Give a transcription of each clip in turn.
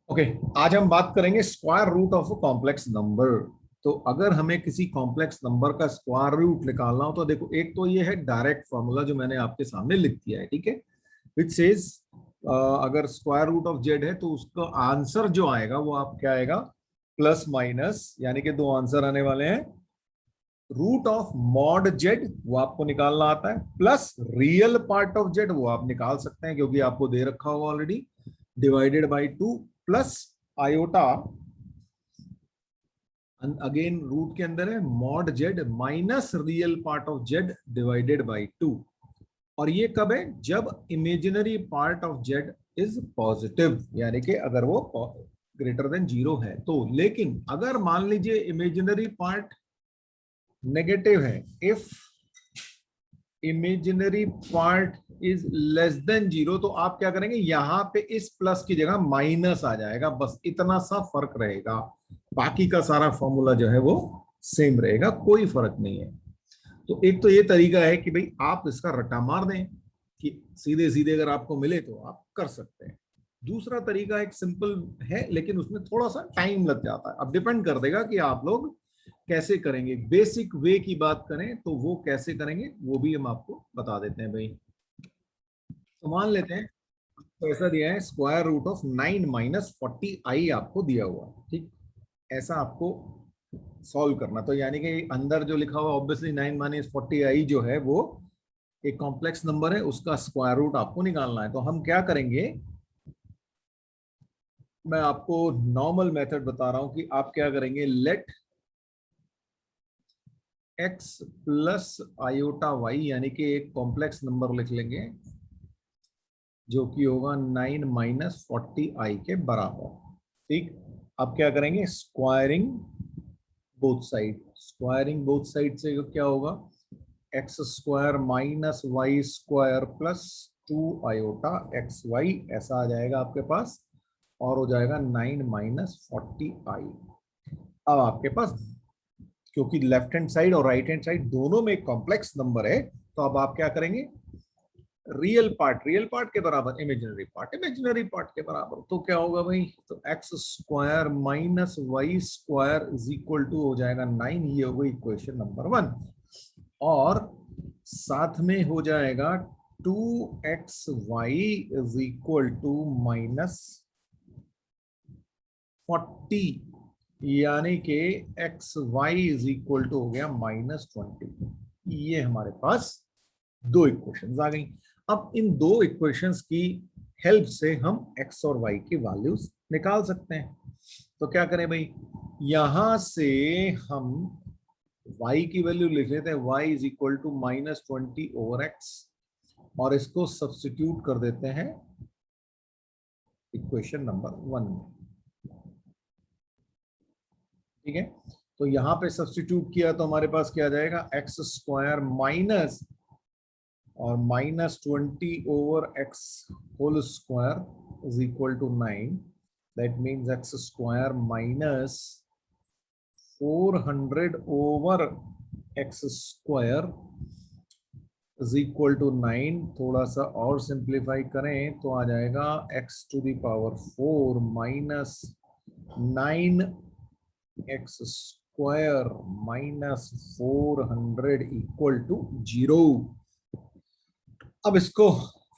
Okay आज हम बात करेंगे square root of a complex number. तो अगर हमें किसी कॉम्प्लेक्स नंबर का स्क्वायर रूट निकालना हो तो देखो, एक तो ये है डायरेक्ट फॉर्मूला जो मैंने आपके सामने लिख दिया है, ठीक है, विच सेज अगर स्क्वायर रूट ऑफ जेड है तो उसका आंसर जो आएगा वो आप क्या आएगा, प्लस माइनस, यानी कि दो आंसर आने वाले हैं। रूट ऑफ मॉड जेड वो आपको निकालना आता है, plus real part of Z वो आप निकाल सकते हैं क्योंकि आपको दे रखा होगा already, divided by two, plus iota, again root के अंदर है mod Z minus real part of Z divided by two. और ये कब है? जब imaginary part of Z is positive, यानी कि अगर वो ग्रेटर देन जीरो है तो। लेकिन अगर मान लीजिए इमेजिनरी पार्ट नेगेटिव है, if imaginary part is less than zero, तो आप क्या करेंगे, यहां पे इस प्लस की जगह माइनस आ जाएगा, बस इतना सा फर्क रहेगा। बाकी का सारा फॉर्मूला जो है वो सेम रहेगा, कोई फर्क नहीं है। तो एक तो ये तरीका है कि भाई आप इसका रट्टा मार दें कि सीधे सीधे अगर आपको मिले तो आप कर सकते हैं। दूसरा तरीका एक सिंपल है लेकिन उसमें थोड़ा सा टाइम लग जाता है। अब डिपेंड कर देगा कि आप लोग कैसे करेंगे। बेसिक वे की बात करें तो वो कैसे करेंगे वो भी हम आपको बता देते हैं भाई। तो मान लेते हैं तो ऐसा दिया है, स्क्वायर रूट ऑफ 9 - 40i आपको दिया हुआ है, ठीक। ऐसा आपको सॉल्व करना, तो यानी कि अंदर जो लिखा हुआ ऑब्वियसली 9 - 40i जो है वो एक कॉम्प्लेक्स नंबर है, उसका स्क्वायर रूट आपको निकालना है। तो हम क्या करेंगे, मैं आपको नॉर्मल मेथड बता रहा हूं कि आप क्या करेंगे, let x plus iota y, यानी कि एक कॉम्प्लेक्स नंबर लिख लेंगे जो कि होगा 9 - 40i के बराबर, ठीक। अब क्या करेंगे, squaring both side. Squaring both side से क्या होगा, X square minus Y square plus 2 iota X Y, ऐसा आ जाएगा आपके पास, और हो जाएगा 9 - 40i। अब आपके पास, क्योंकि लेफ्ट हैंड साइड और राइट हैंड साइड दोनों में एक कॉम्प्लेक्स नंबर है, तो अब आप क्या करेंगे, रियल पार्ट के बराबर इमेजिनरी पार्ट, इमेजिनरी पार्ट के बराबर, तो क्या होगा भाई, तो X square minus Y square is equal to हो जाएगा 9, ये हो गई इक्वेशन नंबर 1। और साथ में हो जाएगा 2xy इज इक्वल टू -40, यानी कि X Y is equal to हो गया -20। ये हमारे पास दो इक्वेशंस आ गई। अब इन दो इक्वेशंस की हेल्प से हम x और y की वैल्यूज निकाल सकते हैं। तो क्या करें भाई, यहां से हम y की वैल्यू लिख लेते हैं, y is equal to -20/x, और इसको सब्स्टिट्यूट कर देते हैं इक्वेशन नंबर 1 में, ठीक है। तो यहां पे सब्स्टिट्यूट किया तो हमारे पास क्या आ जाएगा, एक्स स्क्वायर माइनस और -20/x whole square is equal to 9, that means X square minus 400/x square is equal to 9। थोड़ा सा और सिंप्लीफाई करें तो आ जाएगा x⁴ minus 9x square minus 400 equal to 0। अब इसको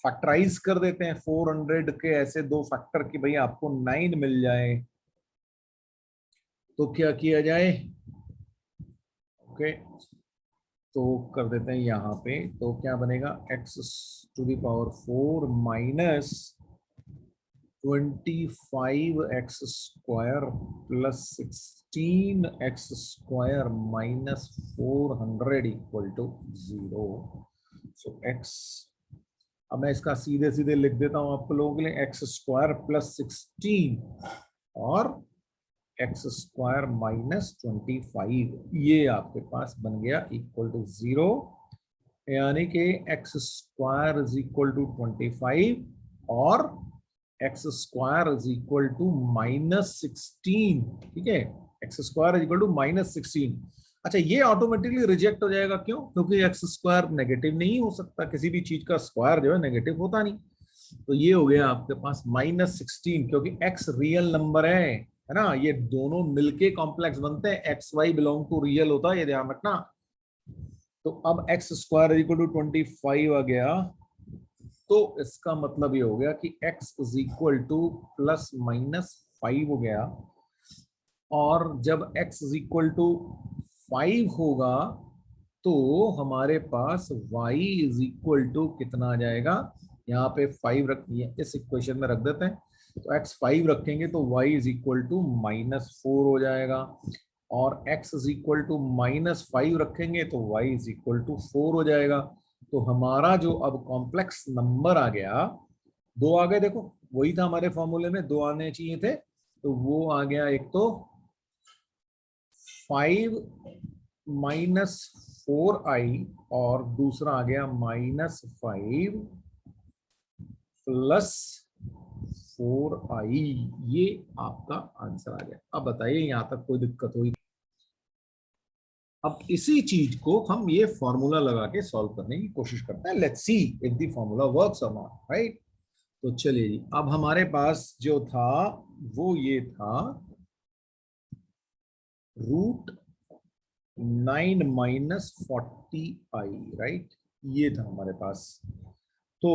फैक्टराइज कर देते हैं, 400 के ऐसे दो फैक्टर की भाई आपको 9 मिल जाए, तो क्या किया जाए, ओके, तो कर देते हैं यहाँ पे, तो क्या बनेगा, x⁴ minus 25x square plus 16x square minus 400 equal to 0। So x, अब मैं इसका सीधे सीधे लिख देता हूं आपको लोगों के लिए, एक्स स्क्वायर प्लस 16 और एक्स स्क्वायर माइनस 25, ये आपके पास बन गया इक्वल टू 0, यानी कि X square is equal to 25 और X square is equal to -16, ठीक है, X square is equal to -16। अच्छा, ये ऑटोमेटिकली रिजेक्ट हो जाएगा, क्यों? क्योंकि एक्स स्क्वायर नेगेटिव नहीं हो सकता, किसी भी चीज का स्क्वायर जो है नेगेटिव होता नहीं। तो ये हो गया आपके पास -16, क्योंकि x रियल नंबर है ना, ये दोनों मिलके कॉम्प्लेक्स बनते हैं, X Y belong to real होता है, ये ध्यान रखना। तो अब एक्स स्क्वायर इक्वल टू 25 आ गया, तो इसका मतलब ये हो गया कि x इज इक्वल टू ±5 हो गया, और जब x इज इक्वल टू 5 होगा तो हमारे पास y इज इक्वल टू कितना आ जाएगा, यहाँ पे 5 रखिए, इस इक्वेशन में रख देते हैं, तो x 5 रखेंगे तो y इज इक्वल टू -4 हो जाएगा, और x इज इक्वल टू -5 रखेंगे तो y इज इक्वल टू 4 हो जाएगा। तो हमारा जो अब कॉम्प्लेक्स नंबर आ गया, दो आ गए, देखो वही था हमारे फॉर्मूले में, दो आने चाहिए थे, तो वो आ गया, एक तो 5 -4i, और दूसरा आ गया -5 + 4i। ये आपका आंसर आ गया। अब बताइए यहां तक कोई दिक्कत हुई? अब इसी चीज को हम ये फॉर्मूला लगा के सॉल्व करने की कोशिश करते हैं। Let's see if the formula works और नॉट, राइट। तो चलिए जी, अब हमारे पास जो था वो ये था √9 - 40i, राइट, ये था हमारे पास। तो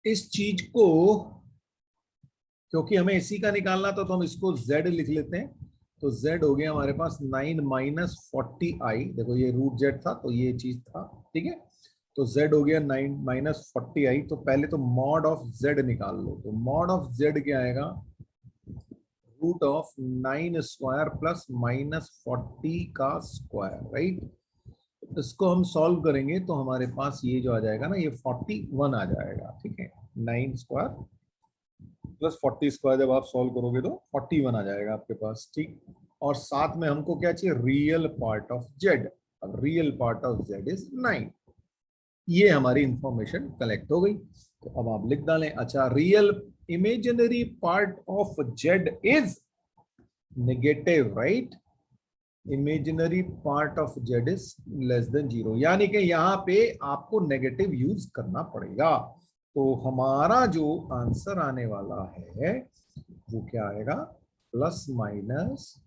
इस चीज को, क्योंकि हमें इसी का निकालना था, तो हम इसको z लिख लेते हैं। तो z हो गया हमारे पास 9 - 40i, देखो ये √z था तो ये चीज था, ठीक है। तो z हो गया 9 - 40i। तो पहले तो मॉड ऑफ z निकाल लो, तो मॉड ऑफ z क्या आएगा, √9² + -40 का स्क्वायर, राइट। इसको हम सॉल्व करेंगे तो हमारे पास ये जो आ जाएगा ना, ये 41 आ जाएगा, ठीक है। 9² + 40² जब आप सॉल्व करोगे तो 41 आ जाएगा आपके पास, ठीक। और साथ में हमको क्या चाहिए, रियल पार्ट ऑफ जेड। अब real part of Z is 9। ये हमारी इंफॉर्मेशन कलेक्ट हो गई। तो अब आप लिख डालें, अच्छा, real imaginary part of Z is negative, right. Imaginary part of Z is <0, यानी कि यहाँ पे आपको नेगेटिव यूज करना पड़ेगा। तो हमारा जो आंसर आने वाला है वो क्या आएगा, प्लस माइनस,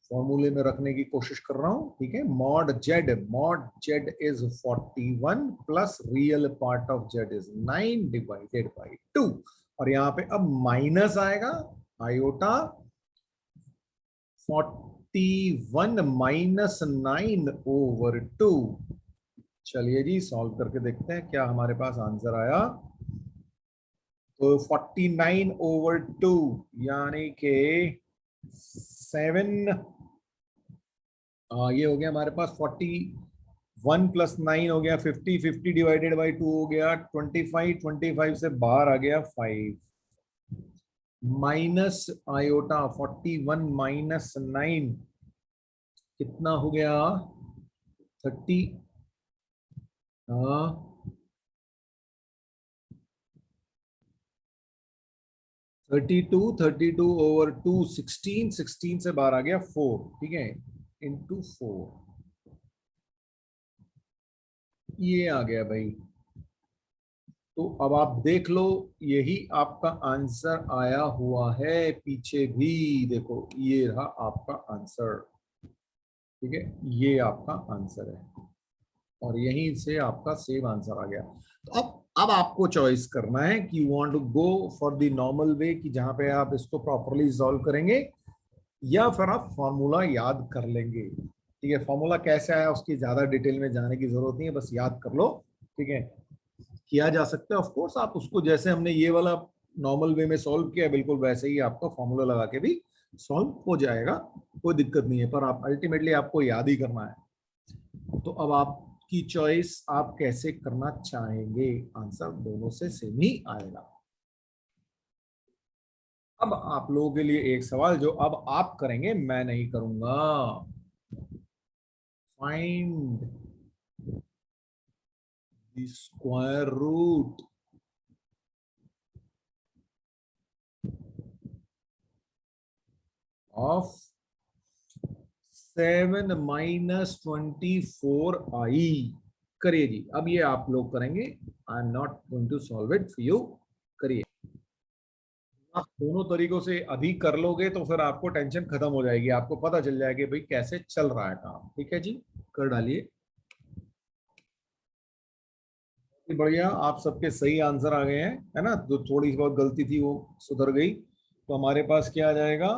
फॉर्मूले में रखने की कोशिश कर रहा हूं, ठीक है। Mod Z is 41 plus real part of Z is 9 divided by 2, और यहाँ पे अब माइनस आएगा, आयोटा 41 - 9/2। चलिए जी सॉल्व करके देखते हैं क्या हमारे पास आंसर आया। तो 49/2 यानी के 7, ये हो गया हमारे पास 41 + 9 हो गया 50, 50 डिवाइडेड बाई 2 हो गया 25, 25 से बाहर आ गया 5, माइनस आयोटा 41 - 9 कितना हो गया, 30, 32/2 16, 16 से बाहर आ गया 4, ठीक है, इंटू 4, ये आ गया भाई। तो अब आप देख लो, यही आपका आंसर आया हुआ है, पीछे भी देखो, ये रहा आपका आंसर, ठीक है, ये आपका आंसर है, और यहीं से आपका सेम आंसर आ गया। तो अब आपको चॉइस करना है कि you want to go for the normal way, कि जहां पे आप इसको प्रॉपरली सॉल्व करेंगे, या फिर आप फॉर्मूला याद कर लेंगे, ठीक है। फॉर्मूला कैसे आया उसकी ज्यादा डिटेल में जाने की जरूरत नहीं है, बस याद कर लो, ठीक है। किया जा सकता है ऑफ कोर्स, आप उसको जैसे हमने ये वाला नॉर्मल वे में सॉल्व किया बिल्कुल वैसे ही आपका फॉर्मूला लगा के भी सॉल्व हो जाएगा, कोई दिक्कत नहीं है, पर आप अल्टीमेटली आपको याद ही करना है। तो अब आपकी चॉइस, आप कैसे करना चाहेंगे, आंसर दोनों से सेम ही आएगा। अब आप लोगों के लिए एक सवाल जो अब आप करेंगे, मैं नहीं करूंगा। Find the square root of 7 - 24i करिए जी, अब ये आप लोग करेंगे, I am not going to solve it for you. करिए, आप दोनों तरीकों से अभी कर लोगे तो फिर आपको टेंशन खत्म हो जाएगी, आपको पता चल जाएगी भाई कैसे चल रहा है काम। ठीक है जी, कर डालिए। बढ़िया, आप सबके सही आंसर आ गए हैं, है ना। जो थोड़ी बहुत गलती थी वो सुधर गई। तो हमारे पास क्या आ जाएगा,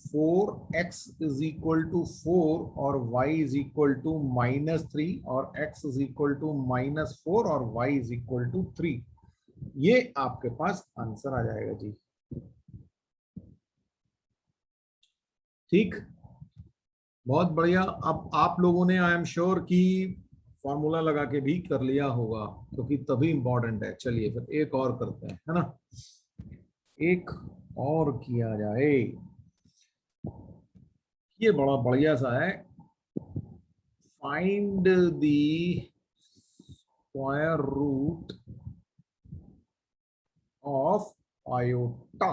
4x इज इक्वल टू 4 और y इज इक्वल टू -3 और x इज इक्वल टू -4 और y इज इक्वल टू 3। ये आपके पास आंसर आ जाएगा जी। ठीक, बहुत बढ़िया। अब आप लोगों ने आई एम श्योर कि फॉर्मूला लगा के भी कर लिया होगा, क्योंकि तभी इंपॉर्टेंट है। चलिए फिर एक और करते हैं, है ना, एक और किया जाए। ये बड़ा बढ़िया सा है, find the square root of iota.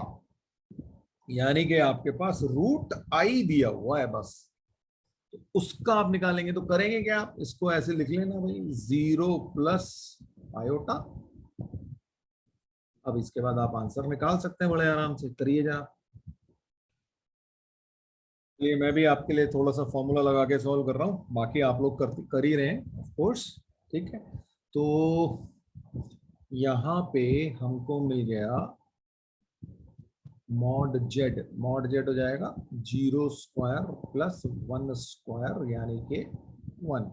यानी कि आपके पास रूट आई दिया हुआ है, बस तो उसका आप निकालेंगे। तो करेंगे क्या, आप इसको ऐसे लिख लेना भाई, 0 प्लस आयोटा। अब इसके बाद आप आंसर निकाल सकते हैं बड़े आराम से, करिए जा। ये मैं भी आपके लिए थोड़ा सा फॉर्मूला लगा के सॉल्व कर रहा हूँ, बाकी आप लोग कर ही रहे हैं ऑफ कोर्स। ठीक है, तो यहाँ पे हमको मिल गया मॉड जेड हो जाएगा 0 स्क्वायर प्लस 1 स्क्वायर यानी कि 1।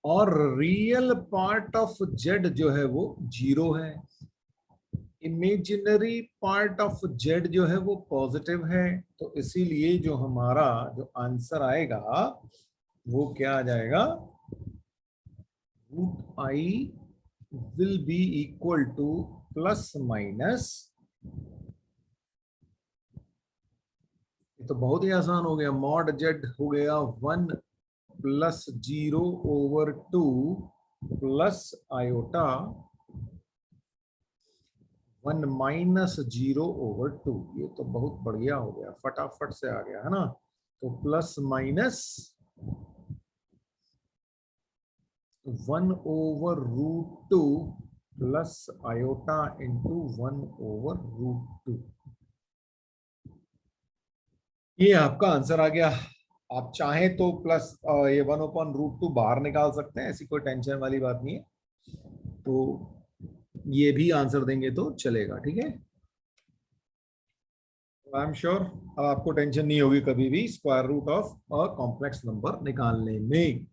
और रियल पार्ट ऑफ जेड जो है वो 0 है, इमेजिनरी पार्ट ऑफ जेड जो है वो पॉजिटिव है। तो इसीलिए जो हमारा जो आंसर आएगा वो क्या आ जाएगा, root i will be equal to plus minus, ये तो बहुत ही आसान हो गया, मॉड जेड हो गया 1 प्लस 0/2 प्लस आयोटा 1 माइनस 0/2। ये तो बहुत बढ़िया हो गया, फटाफट से आ गया, है ना। तो plus minus 1/√2 plus iota into 1/√2। ये आपका आंसर आ गया। आप चाहें तो प्लस ये 1/√2 बाहर निकाल सकते हैं, ऐसी कोई टेंशन वाली बात नहीं है। तो ये भी आंसर देंगे तो चलेगा, ठीक है। आई एम श्योर अब आपको टेंशन नहीं होगी कभी भी square root of a complex number निकालने में।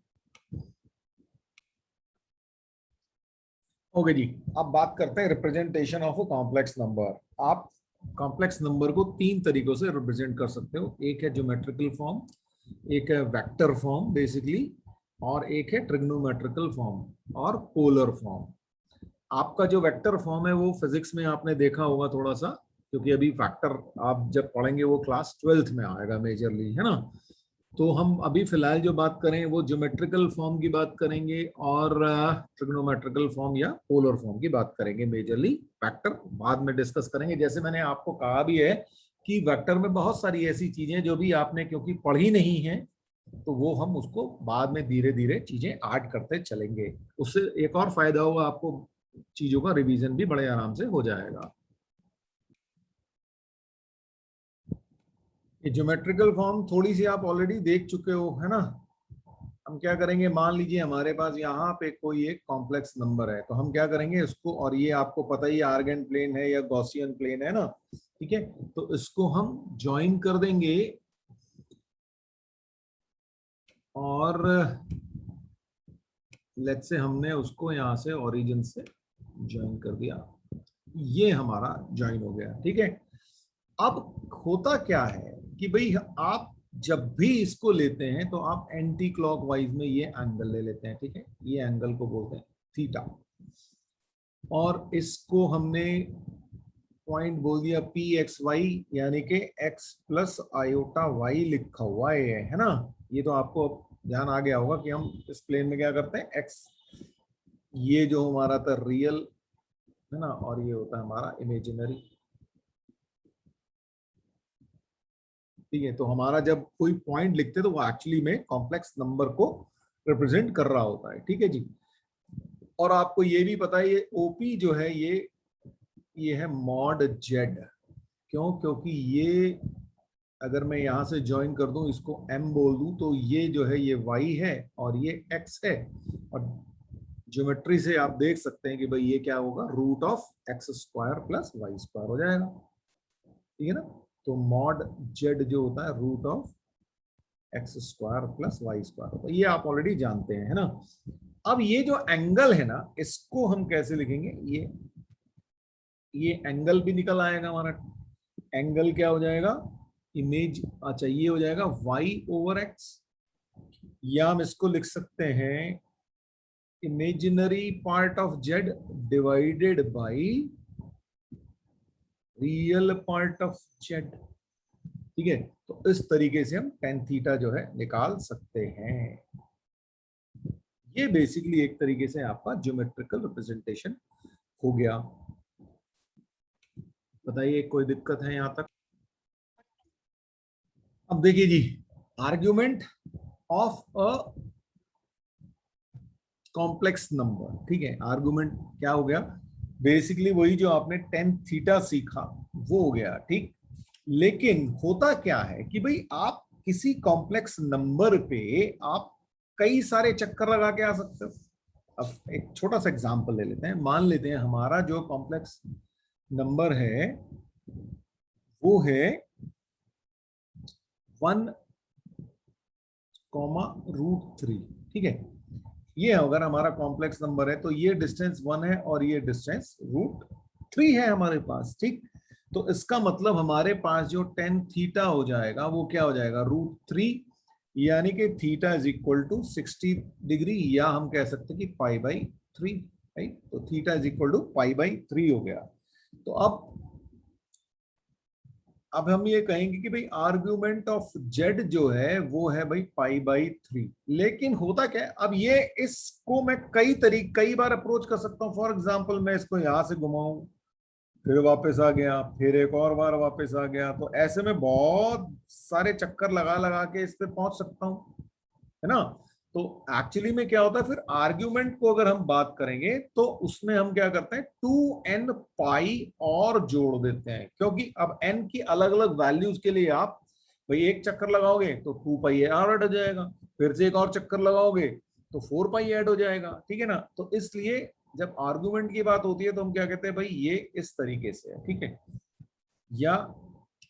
ओके जी, अब बात करते हैं representation of a complex number. आप कॉम्प्लेक्स नंबर को तीन तरीकों से रिप्रेजेंट कर सकते हो, एक है ज्योमेट्रिकल फॉर्म, एक है वेक्टर फॉर्म बेसिकली, और एक है ट्रिग्नोमेट्रिकल फॉर्म और पोलर फॉर्म। आपका जो वेक्टर फॉर्म है वो फिजिक्स में आपने देखा होगा थोड़ा सा, क्योंकि अभी फैक्टर आप जब पढ़ेंगे वो क्लास 12th में आएगा मेजरली, है ना। तो हम अभी फिलहाल जो बात करें वो ज्योमेट्रिकल फॉर्म की बात करेंगे और ट्रिग्नोमेट्रिकल फॉर्म या पोलर फॉर्म की बात करेंगे मेजरली। वेक्टर बाद में डिस्कस करेंगे। जैसे मैंने आपको कहा भी है कि वेक्टर में बहुत सारी ऐसी चीजें जो भी आपने क्योंकि पढ़ी नहीं है, तो वो हम उसको बाद में धीरे धीरे चीजें ऐड करते चलेंगे। उससे एक और फायदा होगा आपको, चीजों का रिवीजन भी बड़े आराम से हो जाएगा। ये ज्योमेट्रिकल फॉर्म थोड़ी सी आप ऑलरेडी देख चुके हो, है ना। हम क्या करेंगे, मान लीजिए हमारे पास यहाँ पे कोई एक कॉम्प्लेक्स नंबर है, तो हम क्या करेंगे इसको, और ये आपको पता ही आर्गन प्लेन है या गॉसियन प्लेन है ना, ठीक है। तो इसको हम ज्वाइन कर देंगे और लेट्स से हमने उसको यहाँ से ओरिजिन से ज्वाइन कर दिया, ये हमारा ज्वाइन हो गया, ठीक है। अब होता क्या है कि भाई आप जब भी इसको लेते हैं तो आप एंटी क्लॉकवाइज में ये एंगल ले लेते हैं, ठीक है। ये एंगल को बोलते हैं थीटा, और इसको हमने पॉइंट बोल दिया पी एक्स वाई, यानी कि एक्स प्लस आयोटा वाई लिखा हुआ है ना। ये तो आपको ध्यान आ गया होगा कि हम इस प्लेन में क्या करते हैं, एक्स ये जो हमारा था रियल, है ना, और ये होता है हमारा इमेजिनरी। ठीक है, तो हमारा जब कोई पॉइंट लिखते हैं तो वो एक्चुअली में कॉम्प्लेक्स नंबर को रिप्रेजेंट कर रहा होता है, ठीक है जी। और आपको ये भी पता है ये ओपी जो है ये है मॉड जेड। क्यों? क्योंकि ये अगर मैं यहां से ज्वाइन कर दूं, इसको m बोल दूं, तो ये जो है ये y है और ये x है, और ज्योमेट्री से आप देख सकते हैं कि भाई ये क्या होगा, root of X square plus Y square हो जाएगा, ठीक है ना। तो मॉड जेड जो होता है root of X square plus Y square होता है, ये आप ऑलरेडी जानते हैं, है ना। अब ये जो एंगल है ना, इसको हम कैसे लिखेंगे, ये एंगल भी निकल आएगा हमारा। एंगल क्या हो जाएगा, इमेज, अच्छा ये हो जाएगा y ओवर x, या हम इसको लिख सकते हैं imaginary part of z divided by real part of z, ठीक है। तो इस तरीके से हम tan थीटा जो है निकाल सकते हैं। ये बेसिकली एक तरीके से आपका ज्योमेट्रिकल रिप्रेजेंटेशन हो गया। बताइए कोई दिक्कत है यहां तक? अब देखिए जी, argument of a complex number, ठीक है। आर्गुमेंट क्या हो गया, बेसिकली वही जो आपने टेन थीटा सीखा वो हो गया, ठीक। लेकिन होता क्या है कि भाई आप किसी कॉम्प्लेक्स नंबर पे आप कई सारे चक्कर लगा के आ सकते हो। अब एक छोटा सा एग्जांपल ले लेते हैं, मान लेते हैं हमारा जो कॉम्प्लेक्स नंबर है वो है 1,√3, ठीक है। ये अगर हमारा कॉम्प्लेक्स नंबर है तो ये डिस्टेंस 1 है और ये डिस्टेंस √3 है हमारे पास, ठीक। तो इसका मतलब हमारे पास जो टेन थीटा हो जाएगा वो क्या हो जाएगा, √3, यानी कि theta is equal to 60 degree, या हम कह सकते हैं कि π/3, राइट। तो थीटा इज इक्वल टू π/3 हो गया। तो अब हम ये कहेंगे कि भाई आर्ग्यूमेंट ऑफ जेड जो है वो है भाई π/3। लेकिन होता क्या है, अब ये इसको मैं कई बार अप्रोच कर सकता हूँ। फॉर एग्जांपल मैं इसको यहां से घुमाऊं, फिर वापस आ गया, फिर एक और बार वापस आ गया, तो ऐसे में बहुत सारे चक्कर लगा लगा के इस पे पहुंच सकता हूँ, है ना। तो एक्चुअली में क्या होता है, फिर आर्ग्यूमेंट को अगर हम बात करेंगे तो उसमें हम क्या करते हैं, 2n पाई और जोड़ देते हैं, क्योंकि अब n की अलग अलग वैल्यूज के लिए आप भाई एक चक्कर लगाओगे तो 2 पाई और ऐड हो जाएगा, फिर से एक और चक्कर लगाओगे तो 4 पाई ऐड हो जाएगा, ठीक है ना। तो इसलिए जब आर्ग्यूमेंट की बात होती है तो हम क्या कहते हैं, भाई ये इस तरीके से है, ठीक है। या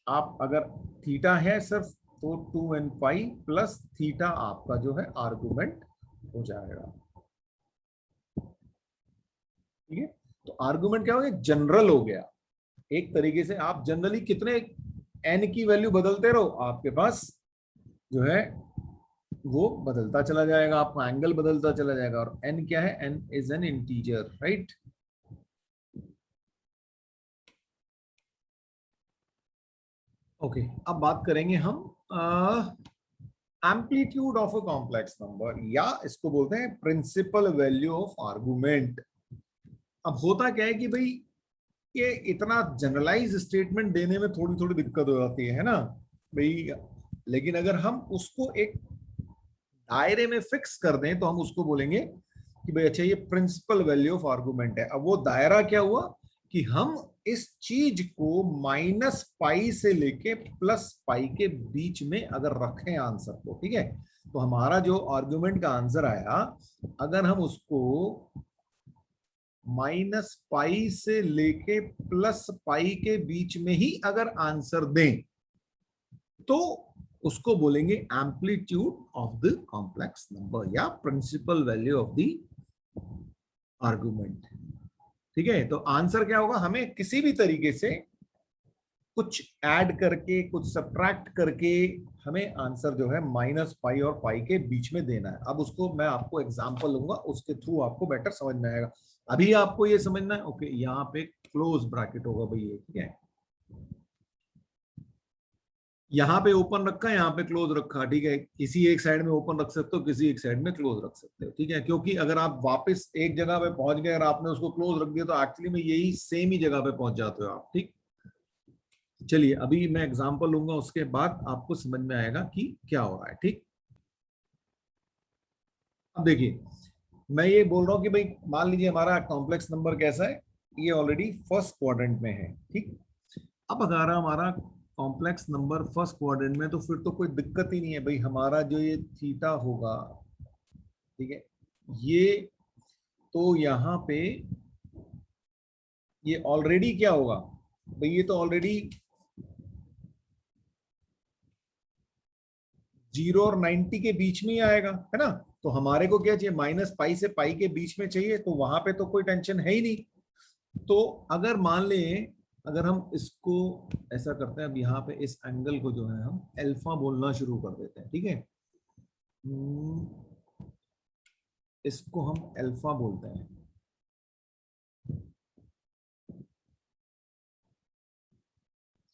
आप अगर थीटा है सिर्फ तो 2n पाई प्लस थीटा आपका जो है आर्गुमेंट हो जाएगा, ठीक है। तो आर्गुमेंट क्या हो गया, जनरल हो गया। एक तरीके से आप जनरली कितने n की वैल्यू बदलते रहो, आपके पास जो है वो बदलता चला जाएगा, आपका एंगल बदलता चला जाएगा। और n क्या है, n is an integer, right. Okay, अब बात करेंगे हम amplitude of a complex number, या इसको बोलते हैं प्रिंसिपल वैल्यू ऑफ आर्गुमेंट। अब होता क्या है कि भाई ये इतना जनरलाइज स्टेटमेंट देने में थोड़ी थोड़ी दिक्कत हो जाती है ना भाई। लेकिन अगर हम उसको एक दायरे में फिक्स कर दें तो हम उसको बोलेंगे कि भाई अच्छा ये प्रिंसिपल वैल्यू ऑफ आर्गुमेंट है। अब वो दायरा क्या हुआ कि हम इस चीज को -π से लेके +π के बीच में अगर रखें आंसर को, ठीक है। तो हमारा जो आर्गुमेंट का आंसर आया, अगर हम उसको -π से लेके +π के बीच में ही अगर आंसर दें तो उसको बोलेंगे amplitude of the complex number या principal value of the argument, ठीक है। तो आंसर क्या होगा, हमें किसी भी तरीके से कुछ ऐड करके कुछ सब्ट्रैक्ट करके हमें आंसर जो है -π और π के बीच में देना है। अब उसको मैं आपको एग्जांपल लूंगा, उसके थ्रू आपको बेटर समझ में आएगा। अभी आपको ये समझना है, ओके, यहाँ पे क्लोज ब्रैकेट होगा भाई ये, ठीक है। यहाँ पे ओपन रखा है, यहाँ पे क्लोज रखा, ठीक है। किसी एक साइड में ओपन रख सकते हो, किसी एक साइड में क्लोज रख सकते हो, ठीक है। क्योंकि अगर आप वापस एक जगह पे पहुंच गए, अगर आपने उसको क्लोज रख दिया तो एक्चुअली में यही सेम ही जगह पे पहुंच जाते हो आप, ठीक। चलिए अभी मैं एग्जांपल लूंगा, उसके बाद आपको समझ में आएगा कि क्या हो रहा है, ठीक। अब देखिए, मैं ये बोल रहा हूँ कि भाई मान लीजिए हमारा कॉम्प्लेक्स नंबर कैसा है, ये ऑलरेडी फर्स्ट क्वाड्रेंट में है, ठीक। अब अगर हमारा कॉम्प्लेक्स नंबर फर्स्ट क्वाड्रेंट में, तो फिर तो कोई दिक्कत ही नहीं है भाई, हमारा जो ये थीटा होगा, ठीक है, ये तो यहाँ पे ये ऑलरेडी क्या होगा भाई, ये तो ऑलरेडी 0 और 90 के बीच में ही आएगा, है ना। तो हमारे को क्या चाहिए, माइनस पाई से पाई के बीच में चाहिए, तो वहां पे तो कोई टेंशन है ही नहीं। तो अगर मान लें, अगर हम इसको ऐसा करते हैं, अब यहाँ पे इस एंगल को जो है हम अल्फा बोलना शुरू कर देते हैं, ठीक है। इसको हम अल्फा बोलते हैं।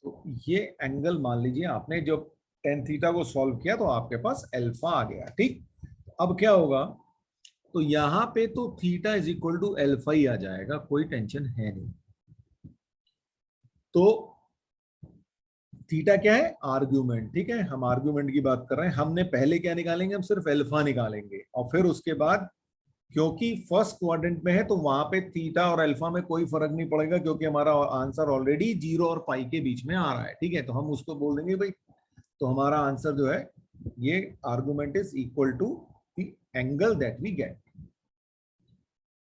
तो ये एंगल मान लीजिए आपने जो टेन थीटा को सॉल्व किया तो आपके पास अल्फा आ गया, ठीक। अब क्या होगा, तो यहां पे तो theta is equal to alpha ही आ जाएगा, कोई टेंशन है नहीं। तो थीटा क्या है, आर्ग्यूमेंट, ठीक है, हम आर्ग्यूमेंट की बात कर रहे हैं। हमने पहले क्या निकालेंगे, हम सिर्फ अल्फा निकालेंगे, और फिर उसके बाद क्योंकि फर्स्ट क्वाड्रेंट में है तो वहां पे थीटा और अल्फा में कोई फर्क नहीं पड़ेगा, क्योंकि हमारा आंसर ऑलरेडी 0 और पाई के बीच में आ रहा है, ठीक है। तो हम उसको बोल देंगे भाई, तो हमारा आंसर जो है, ये argument is equal to the angle that we get.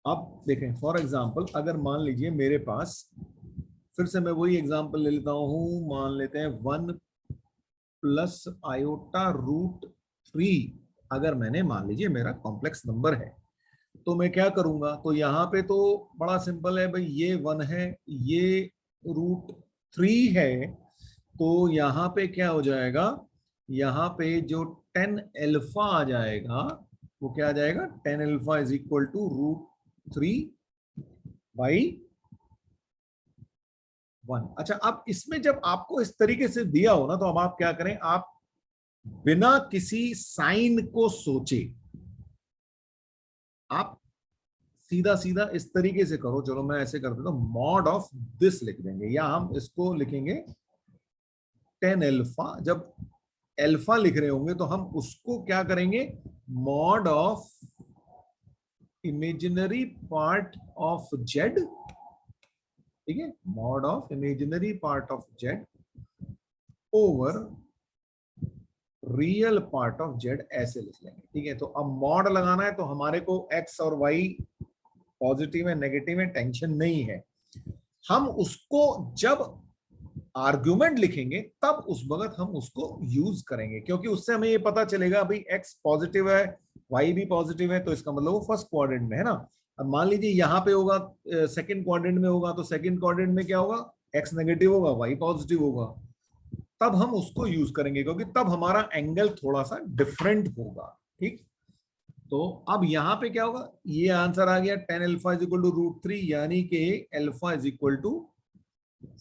अब देखें, फॉर एग्जांपल अगर मान लीजिए मेरे पास, फिर से मैं वही एग्जांपल ले लेता हूं, मान लेते हैं 1 प्लस आयोटा रूट 3, अगर मैंने मान लीजिए मेरा कॉम्प्लेक्स नंबर है, तो मैं क्या करूंगा, तो यहाँ पे तो बड़ा सिंपल है भाई, ये 1 है, ये रूट 3 है, तो यहाँ पे क्या हो जाएगा, यहाँ पे जो 10 अल्फा आ जाएगा, वो क्या आ जाएगा, 10 alpha is equal to root 3 by 1। अच्छा, अब इसमें जब आपको इस तरीके से दिया हो ना, तो अब आप क्या करें, आप बिना किसी साइन को सोचे आप सीधा सीधा इस तरीके से करो। चलो मैं ऐसे कर देता हूं, मॉड ऑफ दिस लिख देंगे, या हम इसको लिखेंगे 10 अल्फा। जब अल्फा लिख रहे होंगे तो हम उसको क्या करेंगे, mod of imaginary part of Z, ठीक है, mod of imaginary part of Z over real part of Z, ऐसे लिख लेंगे, ठीक है। तो अब मॉड लगाना है, तो हमारे को एक्स और वाई पॉजिटिव है नेगेटिव है टेंशन नहीं है, हम उसको जब आर्ग्यूमेंट लिखेंगे तब उस वक्त हम उसको यूज करेंगे, क्योंकि उससे हमें ये पता चलेगा भाई एक्स पॉजिटिव है, वाई भी पॉजिटिव है, तो इसका मतलब वो फर्स्ट क्वाड्रेंट में है ना। अब मान लीजिए यहाँ पे होगा, सेकंड क्वाड्रेंट में होगा, तो सेकंड क्वाड्रेंट में क्या होगा, एक्स नेगेटिव होगा, वाई पॉजिटिव होगा, तब हम उसको यूज करेंगे, क्योंकि तब हमारा एंगल थोड़ा सा डिफरेंट होगा, ठीक। तो अब यहाँ पे क्या होगा, ये आंसर आ गया 10 alpha is equal to root 3, यानी कि अल्फा इज इक्वल टू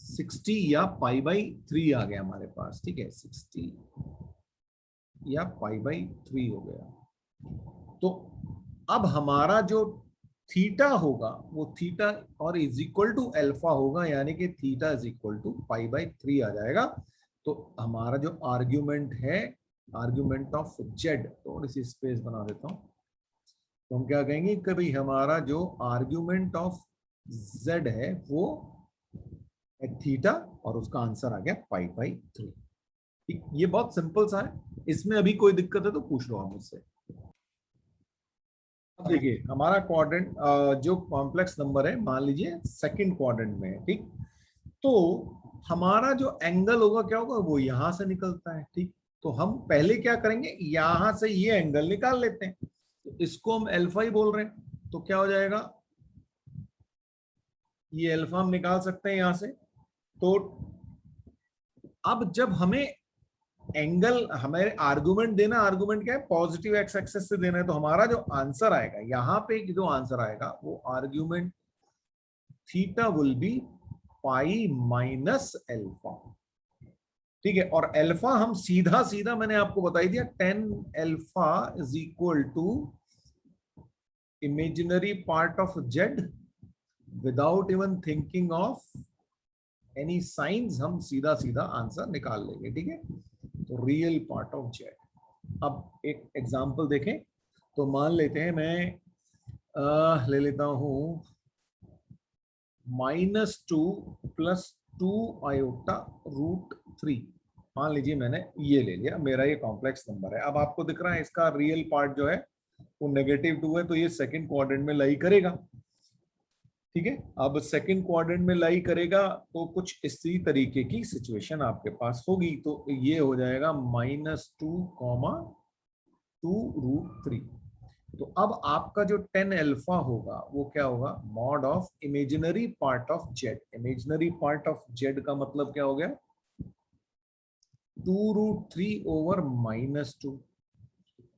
60 या पाई बाई 3 आ गया हमारे पास, ठीक है, 60 या पाई बाई 3 हो गया। तो अब हमारा जो थीटा होगा वो थीटा और इज इक्वल टू अल्फा होगा, यानी कि theta is equal to pi by 3 आ जाएगा। तो हमारा जो आर्ग्यूमेंट है, आर्ग्यूमेंट ऑफ जेड, थोड़ी सी स्पेस बना देता हूं, तो हम क्या कहेंगे कि भाई हमारा जो आर्ग्यूमेंट ऑफ जेड है वो थीटा, और उसका आंसर आ गया पाई बाई 3। ठीक, ये बहुत सिंपल सा है, इसमें अभी कोई दिक्कत है तो पूछ लो आप मुझसे। अब देखिए हमारा क्वाड्रेंट, जो कॉम्प्लेक्स नंबर है, मान लीजिए सेकंड क्वाड्रेंट में है, ठीक। तो हमारा जो एंगल होगा क्या होगा, वो यहां से निकलता है, ठीक। तो हम पहले क्या करेंगे, यहां से ये एंगल निकाल लेते हैं, तो इसको हम अल्फा ही बोल रहे हैं, तो क्या हो जाएगा, ये अल्फा हम निकाल सकते हैं यहां से। तो अब जब हमें एंगल, हमें आर्गुमेंट देना, आर्गुमेंट क्या है, पॉजिटिव एक्स एक्सेस से देना है, तो हमारा जो आंसर आएगा यहाँ पे, जो आंसर आएगा वो argument theta will be pi minus alpha, ठीक है। और अल्फा हम सीधा सीधा मैंने आपको बताई दिया, 10 alpha is equal to imaginary part of Z without even thinking of any science, हम सीधा सीधा आंसर निकाल लेंगे, ठीक है। तो रियल पार्ट ऑफ जेड। अब एक एग्जांपल देखें, तो मान लेते हैं मैं ले लेता हूं -2 + 2 आयोटा √3। मान लीजिए मैंने ये ले लिया, मेरा ये कॉम्प्लेक्स नंबर है। अब आपको दिख रहा है इसका रियल पार्ट जो है वो -2 है, तो ये सेकंड क्वाड्रेंट में लाई करेगा। ठीक है, अब सेकंड क्वाड्रेंट में लाई करेगा तो कुछ इसी तरीके की सिचुएशन आपके पास होगी। तो ये हो जाएगा -2, 2√3। तो अब आपका जो 10 अल्फा होगा वो क्या होगा, mod of imaginary part of Z. Imaginary part of Z का मतलब क्या हो गया, 2√3/-2।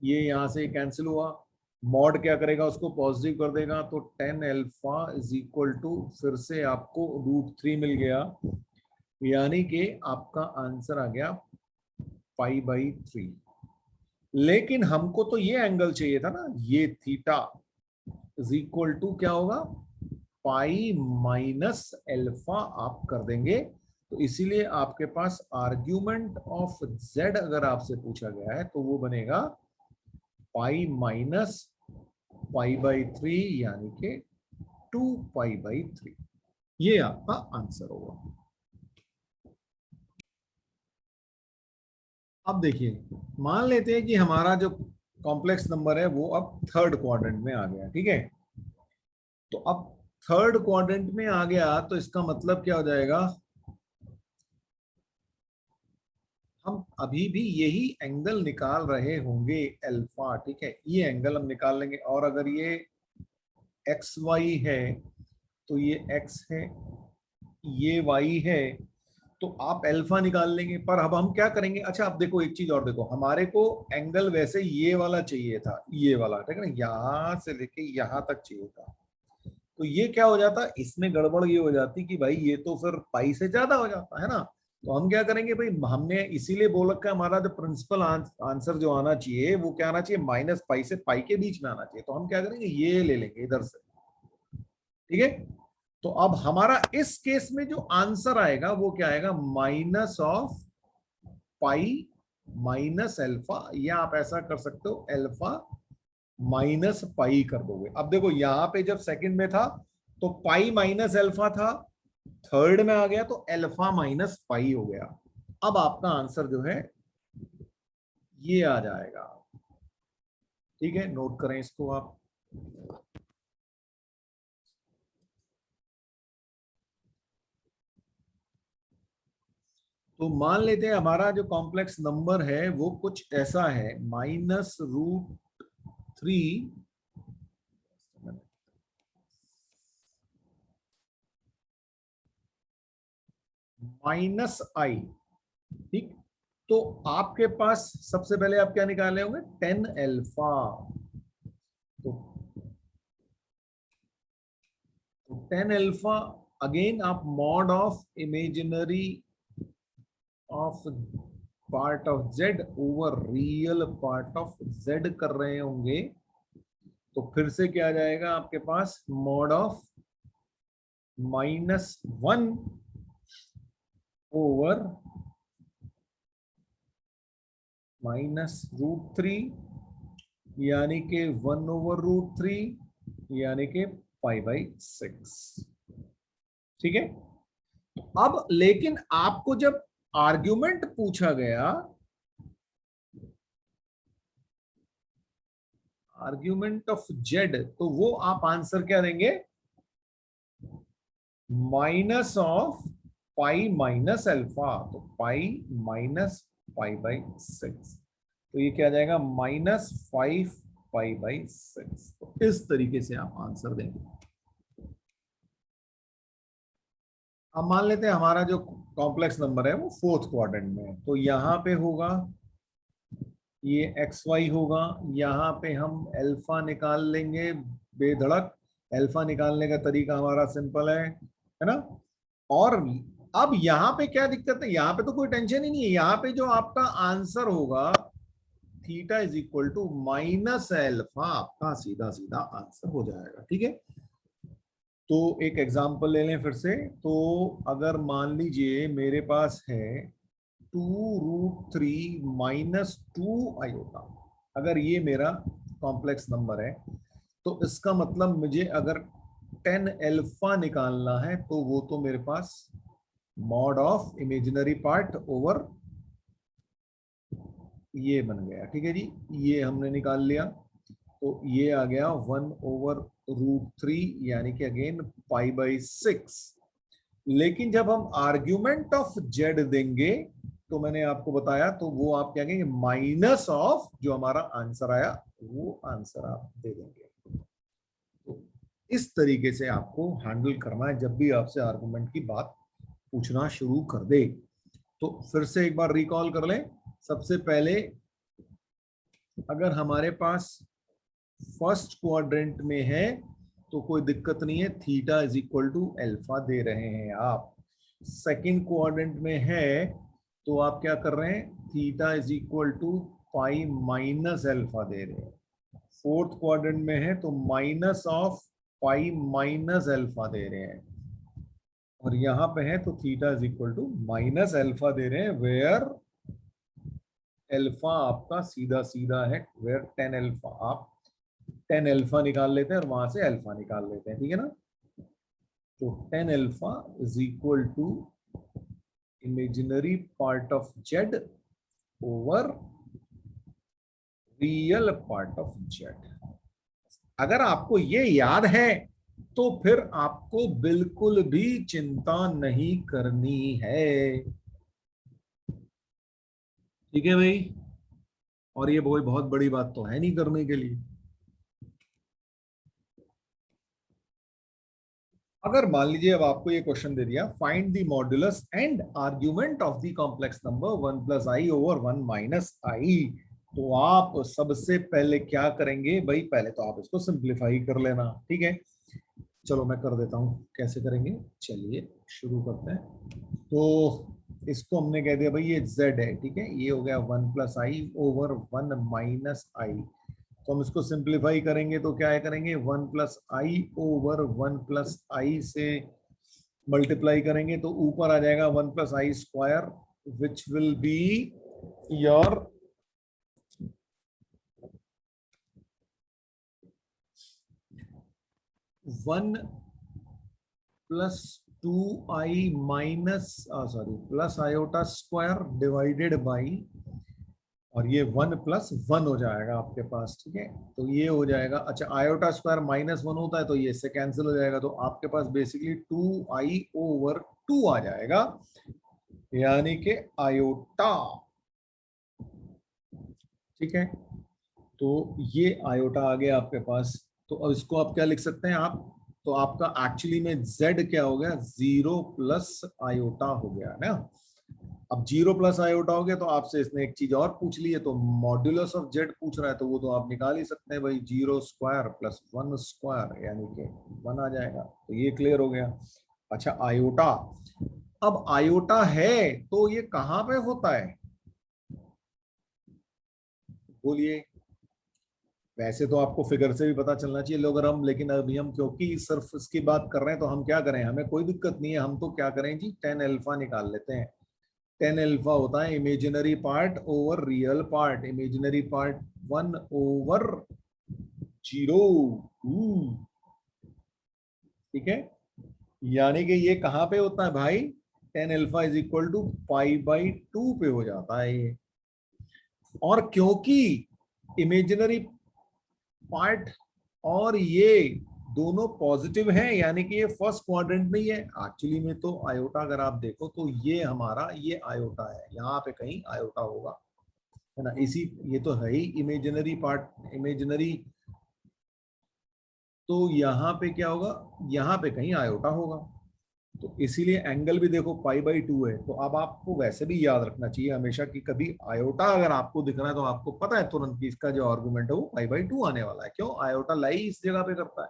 ये यहां से कैंसिल हुआ, मॉड क्या करेगा, उसको पॉजिटिव कर देगा, तो 10 अल्फा = फिर से आपको √3 मिल गया, यानी कि आपका आंसर आ गया π/3। लेकिन हमको तो ये एंगल चाहिए था ना, ये थीटा क्या होगा, π-α आप कर देंगे। तो इसीलिए आपके पास आर्ग्यूमेंट ऑफ z अगर आपसे पूछा गया है तो वो बनेगा π-π/3 यानी कि 2π/3। ये आपका आंसर होगा। अब देखिए, मान लेते हैं कि हमारा जो कॉम्प्लेक्स नंबर है वो अब थर्ड क्वाड्रेंट में आ गया। ठीक है, तो अब थर्ड क्वाड्रेंट में आ गया तो इसका मतलब क्या हो जाएगा, हम अभी भी यही एंगल निकाल रहे होंगे अल्फा। ठीक है, ये एंगल हम निकाल लेंगे, और अगर ये एक्स वाई है तो ये एक्स है, ये वाई है, तो आप अल्फा निकाल लेंगे। पर अब हम क्या करेंगे, अच्छा अब देखो एक चीज और देखो, हमारे को एंगल वैसे ये वाला चाहिए था, ये वाला, ठीक है ना, यहां से लेके यहां तक चाहिए था। तो ये क्या हो जाता, इसमें गड़बड़ ये हो जाती कि भाई ये तो फिर पाई से ज्यादा हो जाता है ना। तो हम क्या करेंगे भाई, हमने इसीलिए बोल रखा है हमारा जो प्रिंसिपल आंसर जो आना चाहिए वो क्या आना चाहिए, -π से π के बीच में आना चाहिए। तो हम क्या करेंगे, ये ले लेंगे इधर से। ठीक है, तो अब हमारा इस केस में जो आंसर आएगा वो क्या आएगा, -π-α, या आप ऐसा कर सकते हो अल्फा -π कर दोगे। अब देखो यहां पे जब सेकंड में था तो π-α था, थर्ड में आ गया तो α-π हो गया। अब आपका आंसर जो है ये आ जाएगा। ठीक है, नोट करें इसको आप। तो मान लेते हैं हमारा जो कॉम्प्लेक्स नंबर है वो कुछ ऐसा है, -√3 -i। ठीक, तो आपके पास सबसे पहले आप क्या निकाले होंगे, 10 अल्फा। तो 10 अल्फा, अगेन आप mod of imaginary of part of z over real part of z कर रहे होंगे। तो फिर से क्या आ जाएगा आपके पास, मॉड ऑफ -1 ओवर -√3, यानी कि 1/√3, यानी कि π/6। ठीक है, अब लेकिन आपको जब आर्ग्यूमेंट पूछा गया, आर्ग्यूमेंट ऑफ जेड, तो वो आप आंसर क्या देंगे, माइनस ऑफ π-α। तो π-π/6, तो ये क्या आ जाएगा, -5π/6। तो इस तरीके से आप आंसर देंगे। अब मान लेते हैं हमारा जो कॉम्प्लेक्स नंबर है वो फोर्थ क्वाड्रेंट में है, तो यहां पे होगा ये एक्स वाई होगा, यहाँ पे हम अल्फा निकाल लेंगे बेधड़क। अल्फा निकालने का तरीका हमारा सिंपल है ना। और अब यहाँ पे क्या दिक्कत है, यहाँ पे तो कोई टेंशन ही नहीं है, यहाँ पे जो आपका आंसर होगा थीटा =−α, आपका सीधा सीधा आंसर हो जाएगा। ठीक है, तो एक एग्जांपल ले लें फिर से। तो अगर मान लीजिए मेरे पास है 2√3 -2 आयोटा, अगर ये मेरा कॉम्प्लेक्स नंबर है, तो इसका मतलब मुझे अगर 10 अल्फा निकालना है तो वो तो मेरे पास mod of imaginary part over ये बन गया। ठीक है जी, ये हमने निकाल लिया, तो ये आ गया 1/√3 यानी कि अगेन π/6। लेकिन जब हम आर्ग्यूमेंट ऑफ जेड देंगे तो मैंने आपको बताया, तो वो आप क्या कहेंगे, माइनस ऑफ जो हमारा आंसर आया वो आंसर आप दे देंगे। तो इस तरीके से आपको हैंडल करना है जब भी आपसे आर्गुमेंट की बात पूछना शुरू कर दे। तो फिर से एक बार रिकॉल कर लें। सबसे पहले अगर हमारे पास फर्स्ट क्वाड्रेंट में है तो कोई दिक्कत नहीं है, theta is equal to alpha दे रहे हैं आप। सेकंड क्वाड्रेंट में है तो आप क्या कर रहे हैं, theta is equal to pi minus alpha दे रहे हैं। फोर्थ क्वाड्रेंट में है तो minus of pi minus alpha दे रहे हैं, और यहां पे है तो theta is equal to minus alpha दे रहे हैं, वेयर अल्फा आपका सीधा सीधा है, वेयर 10 अल्फा, आप 10 अल्फा निकाल लेते हैं और वहां से अल्फा निकाल लेते हैं। ठीक है ना, तो 10 alpha is equal to imaginary part of Z over real part of Z. अगर आपको ये याद है तो फिर आपको बिल्कुल भी चिंता नहीं करनी है। ठीक है भाई, और ये बहुत बड़ी बात तो है नहीं करने के लिए। अगर मान लीजिए अब आपको ये क्वेश्चन दे दिया, find the modulus and argument of the complex number 1 + i over 1 - i, तो आप सबसे पहले क्या करेंगे भाई, पहले तो आप इसको सिंप्लीफाई कर लेना। ठीक है, चलो मैं कर देता हूं कैसे करेंगे, चलिए शुरू करते हैं। तो इसको हमने कह दिया भाई ये z है, ठीक है, ये हो गया 1 + i ओवर 1 - i। तो हम इसको सिंप्लीफाई करेंगे तो क्या है, करेंगे 1 + i ओवर 1 + i से मल्टीप्लाई करेंगे तो ऊपर आ जाएगा 1 + i² which will be your 1 + 2i minus plus iota square divided by, और ये 1 + 1 हो जाएगा आपके पास। ठीक है, तो ये हो जाएगा, अच्छा आयोटा स्क्वायर -1 होता है तो ये इससे कैंसिल हो जाएगा, तो आपके पास बेसिकली 2i ओवर 2 आ जाएगा, यानी कि आयोटा। ठीक है, तो ये आयोटा आ गया आपके पास। तो अब इसको आप क्या लिख सकते हैं आप, तो आपका एक्चुअली में z क्या हो गया, 0 + आयोटा हो गया ना। अब 0 + आयोटा हो गया तो आपसे इसने एक चीज और पूछ ली है, तो मॉड्यूलस ऑफ जेड पूछ रहा है, तो वो तो आप निकाल ही सकते हैं भाई, 0² + 1² यानी कि 1 आ जाएगा। तो ये क्लियर हो गया। अच्छा आयोटा, अब आयोटा है तो ये कहां पे होता है, बोलिए। वैसे तो आपको फिगर से भी पता चलना चाहिए लोगरिथम, लेकिन अभी हम क्योंकि सिर्फ इसकी बात कर रहे हैं तो हम क्या करें, हमें कोई दिक्कत नहीं है, हम तो क्या करें जी 10 अल्फा निकाल लेते हैं। 10 अल्फा होता है imaginary part over real part, imaginary part 1/0। ठीक है, यानी कि ये कहां पे होता है भाई, 10 अल्फा इज इक्वल टू π/2 पे हो जाता है ये। और क्योंकि इमेजिनरी पार्ट और ये दोनों पॉजिटिव हैं, यानी कि ये फर्स्ट क्वाड्रेंट में ही है। एक्चुअली में तो आयोटा अगर आप देखो तो ये हमारा ये आयोटा है, यहाँ पे कहीं आयोटा होगा, है ना, इसी, ये तो है ही इमेजिनरी पार्ट, इमेजिनरी, तो यहाँ पे क्या होगा, यहाँ पे कहीं आयोटा होगा। तो इसीलिए एंगल भी देखो π/2 है। तो अब आपको वैसे भी याद रखना चाहिए हमेशा कि कभी आयोटा अगर आपको दिख रहा है तो आपको पता है तुरंत कि इसका जो आर्गुमेंट है वो π/2 आने वाला है। क्यों, आयोटा लाई इस जगह पे करता है।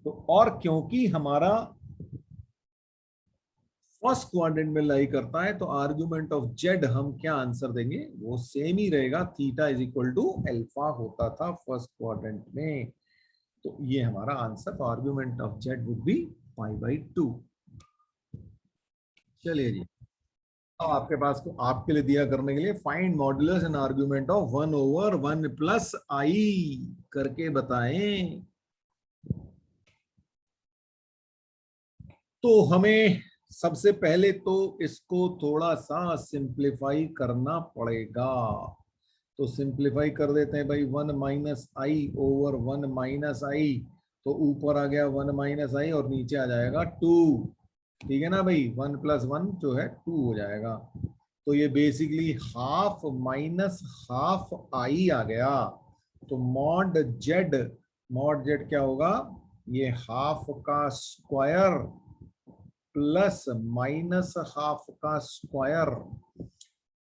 तो और क्योंकि हमारा फर्स्ट क्वाड्रेंट में लाई करता है तो आर्गुमेंट ऑफ जेड हम क्या आंसर देंगे, वो सेम ही रहेगा, theta is equal to alpha होता था फर्स्ट क्वाड्रेंट में। तो ये हमारा आंसर, तो argument of Z would be π/2। चलिए जी, अब आपके पास को आपके लिए दिया करने के लिए find modulus and argument of 1/1 plus i करके बताएं। तो हमें सबसे पहले तो इसको थोड़ा सा सिंप्लीफाई करना पड़ेगा। तो सिंप्लीफाई कर देते हैं भाई, 1-i/1 तो ऊपर आ गया 1 - i और नीचे आ जाएगा 2। ठीक है ना भाई, 1 + 1 जो है 2 हो जाएगा। तो ये basically half minus half i आ गया। तो मॉड जेड क्या होगा, ये हाफ का स्क्वायर प्लस माइनस हाफ का स्क्वायर,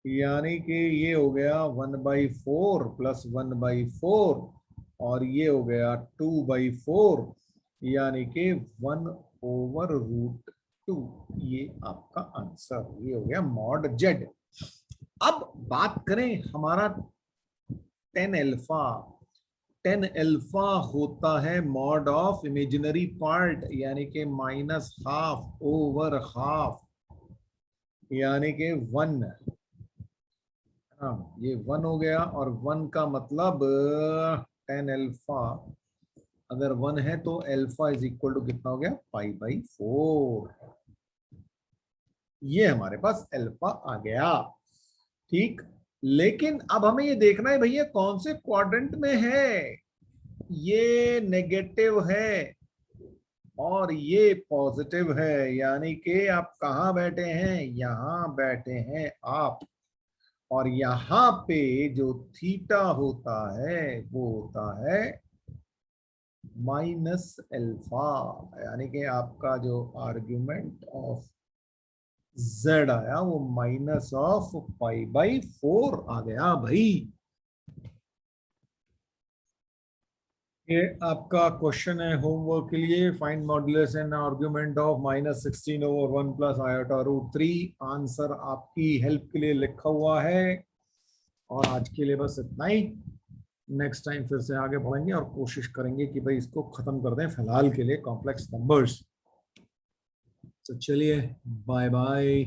यानी कि ये हो गया 1/4 प्लस 1/4 और ये हो गया 2/4, यानी कि 1/√2। ये आपका आंसर, ये हो गया मॉड जेड। अब बात करें हमारा टेन अल्फा। टेन अल्फा होता है मॉड ऑफ इमेजिनरी पार्ट, यानी कि -1/2 यानी कि 1। हाँ, ये 1 हो गया और 1 का मतलब टेन अल्फा अगर 1 है तो अल्फा इज इक्वल टू कितना हो गया, 5/4। ये हमारे पास अल्फा आ गया। ठीक, लेकिन अब हमें ये देखना है भैया कौन से क्वाड्रेंट में है। ये नेगेटिव है और ये पॉजिटिव है, यानी कि आप कहाँ बैठे हैं, यहां बैठे हैं आप। और यहां पे जो थीटा होता है वो होता है -अल्फा, यानी कि आपका जो आर्ग्यूमेंट ऑफ z आया वो -π/4 आ गया भाई। ये आपका क्वेश्चन है होमवर्क के लिए, find modulus and argument of -16/1 plus i/√3। Answer आपकी हेल्प के लिए लिखा हुआ है। और आज के लिए बस इतना ही। नेक्स्ट टाइम फिर से आगे बढ़ेंगे और कोशिश करेंगे कि भाई इसको खत्म कर दें फिलहाल के लिए, कॉम्प्लेक्स नंबर्स। तो चलिए, बाय बाय।